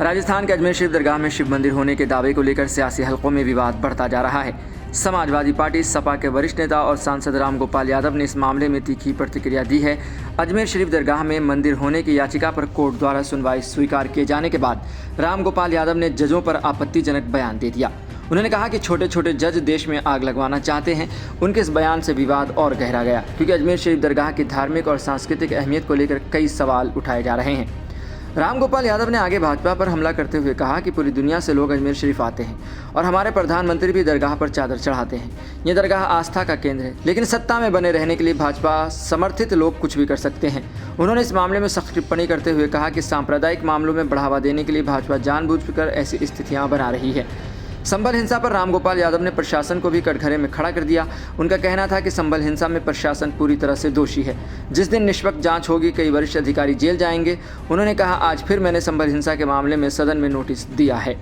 राजस्थान के अजमेर शरीफ दरगाह में शिव मंदिर होने के दावे को लेकर सियासी हलकों में विवाद बढ़ता जा रहा है। समाजवादी पार्टी सपा के वरिष्ठ नेता और सांसद राम गोपाल यादव ने इस मामले में तीखी प्रतिक्रिया दी है। अजमेर शरीफ दरगाह में मंदिर होने की याचिका पर कोर्ट द्वारा सुनवाई स्वीकार किए जाने के बाद राम गोपाल यादव ने जजों पर आपत्तिजनक बयान दे दिया। उन्होंने कहा कि छोटे छोटे जज देश में आग लगवाना चाहते हैं। उनके इस बयान से विवाद और गहरा गया, क्योंकि अजमेर शरीफ दरगाह की धार्मिक और सांस्कृतिक अहमियत को लेकर कई सवाल उठाए जा रहे हैं। राम गोपाल यादव ने आगे भाजपा पर हमला करते हुए कहा कि पूरी दुनिया से लोग अजमेर शरीफ आते हैं और हमारे प्रधानमंत्री भी दरगाह पर चादर चढ़ाते हैं। ये दरगाह आस्था का केंद्र है, लेकिन सत्ता में बने रहने के लिए भाजपा समर्थित लोग कुछ भी कर सकते हैं। उन्होंने इस मामले में सख्त टिप्पणी करते हुए कहा कि सांप्रदायिक मामलों में बढ़ावा देने के लिए भाजपा जानबूझकर ऐसी स्थितियां बना रही है। संभल हिंसा पर राम गोपाल यादव ने प्रशासन को भी कटघरे में खड़ा कर दिया। उनका कहना था कि संभल हिंसा में प्रशासन पूरी तरह से दोषी है। जिस दिन निष्पक्ष जांच होगी कई वरिष्ठ अधिकारी जेल जाएंगे। उन्होंने कहा, आज फिर मैंने संभल हिंसा के मामले में सदन में नोटिस दिया है।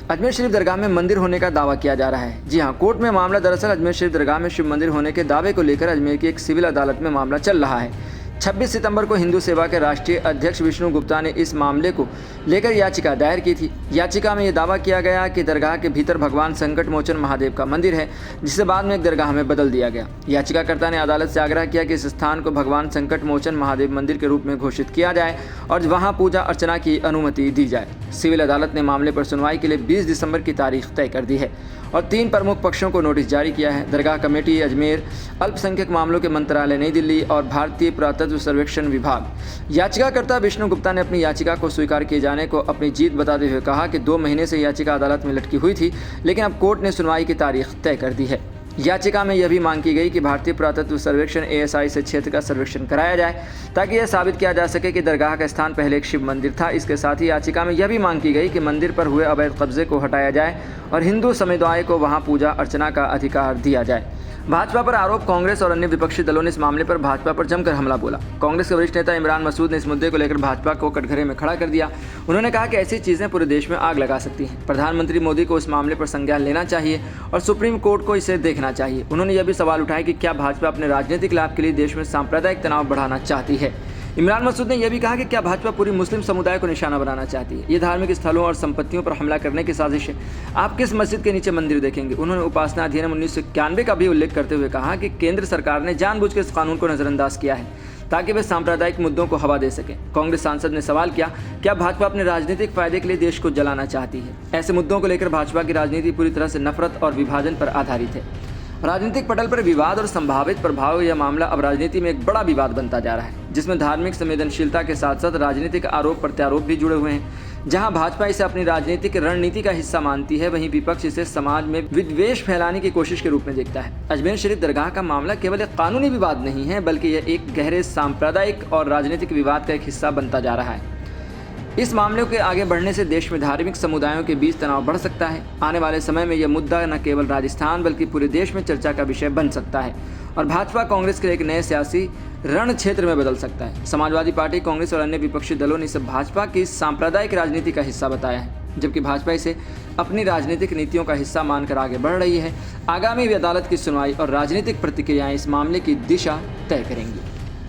अजमेर शरीफ दरगाह में मंदिर होने का दावा किया जा रहा है। जी हां, कोर्ट में मामला दरअसल अजमेर शरीफ दरगाह में शिव मंदिर होने के दावे को लेकर अजमेर की एक सिविल अदालत में मामला चल रहा है। 26 सितंबर को हिंदू सेवा के राष्ट्रीय अध्यक्ष विष्णु गुप्ता ने इस मामले को लेकर याचिका दायर की थी। याचिका में यह दावा किया गया कि दरगाह के भीतर भगवान संकट मोचन महादेव का मंदिर है, जिसे बाद में एक दरगाह में बदल दिया गया। याचिकाकर्ता ने अदालत से आग्रह किया कि इस स्थान को भगवान संकट मोचन महादेव मंदिर के रूप में घोषित किया जाए और वहां पूजा अर्चना की अनुमति दी जाए। सिविल अदालत ने मामले पर सुनवाई के लिए 20 दिसंबर की तारीख तय कर दी है और 3 प्रमुख पक्षों को नोटिस जारी किया है। दरगाह कमेटी अजमेर, अल्पसंख्यक मामलों के मंत्रालय नई दिल्ली और भारतीय पुरातत्व सर्वेक्षण विभाग। याचिकाकर्ता विष्णु गुप्ता ने अपनी याचिका को स्वीकार किए जाने को अपनी जीत बताते हुए कहा कि 2 महीने से याचिका अदालत में लटकी हुई थी, लेकिन अब कोर्ट ने सुनवाई की तारीख तय कर दी है। याचिका में यह भी मांग की गई कि भारतीय पुरातत्व सर्वेक्षण ASI से क्षेत्र का सर्वेक्षण कराया जाए, ताकि यह साबित किया जा सके कि दरगाह का स्थान पहले एक शिव मंदिर था। इसके साथ ही याचिका में यह भी मांग की गई कि मंदिर पर हुए अवैध कब्जे को हटाया जाए और हिंदू समुदाय को वहां पूजा अर्चना का अधिकार दिया जाए। भाजपा पर आरोप। कांग्रेस और अन्य विपक्षी दलों ने इस मामले पर भाजपा पर जमकर हमला बोला। कांग्रेस के वरिष्ठ नेता इमरान मसूद ने इस मुद्दे को लेकर भाजपा को कटघरे में खड़ा कर दिया। उन्होंने कहा कि ऐसी चीजें पूरे देश में आग लगा सकती हैं। प्रधानमंत्री मोदी को इस मामले पर संज्ञान लेना चाहिए और सुप्रीम कोर्ट को इसे देखना चाहिए। उन्होंने यह भी सवाल उठाया कि क्या भाजपा अपने राजनीतिक लाभ के लिए देश में सांप्रदायिक तनाव बढ़ाना चाहती है। इमरान मसूद ने यह भी कहा कि क्या भाजपा पूरी मुस्लिम समुदाय को निशाना बनाना चाहती है। ये धार्मिक स्थलों और संपत्तियों पर हमला करने की साजिश है। आप किस मस्जिद के नीचे मंदिर देखेंगे। उन्होंने उपासना अधिनियम 1991 का भी उल्लेख करते हुए कहा कि केंद्र सरकार ने जानबूझकर इस कानून को नजरअंदाज किया है ताकि वे सांप्रदायिक मुद्दों को हवा दे सकें। कांग्रेस सांसद ने सवाल किया, क्या भाजपा अपने राजनीतिक फायदे के लिए देश को जलाना चाहती है। ऐसे मुद्दों को लेकर भाजपा की राजनीति पूरी तरह से नफरत और विभाजन पर आधारित है। राजनीतिक पटल पर विवाद और संभावित प्रभाव, यह मामला अब राजनीति में एक बड़ा विवाद बनता जा रहा है, जिसमें धार्मिक संवेदनशीलता के साथ साथ राजनीतिक आरोप प्रत्यारोप भी जुड़े हुए हैं। जहां भाजपा इसे अपनी राजनीतिक रणनीति का हिस्सा मानती है, वहीं विपक्ष इसे समाज में विद्वेष फैलाने की कोशिश के रूप में देखता है। अजमेर शरीफ दरगाह का मामला केवल एक कानूनी विवाद नहीं है, बल्कि यह एक गहरे सांप्रदायिक और राजनीतिक विवाद का एक हिस्सा बनता जा रहा है। इस मामले के आगे बढ़ने से देश में धार्मिक समुदायों के बीच तनाव बढ़ सकता है। आने वाले समय में यह मुद्दा न केवल राजस्थान बल्कि पूरे देश में चर्चा का विषय बन सकता है और भाजपा कांग्रेस के एक नए सियासी रण क्षेत्र में बदल सकता है। समाजवादी पार्टी, कांग्रेस और अन्य विपक्षी दलों ने इसे भाजपा की सांप्रदायिक राजनीति का हिस्सा बताया है, जबकि भाजपा इसे अपनी राजनीतिक नीतियों का हिस्सा मानकर आगे बढ़ रही है। आगामी अदालत की सुनवाई और राजनीतिक प्रतिक्रियाएं इस मामले की दिशा तय करेंगी।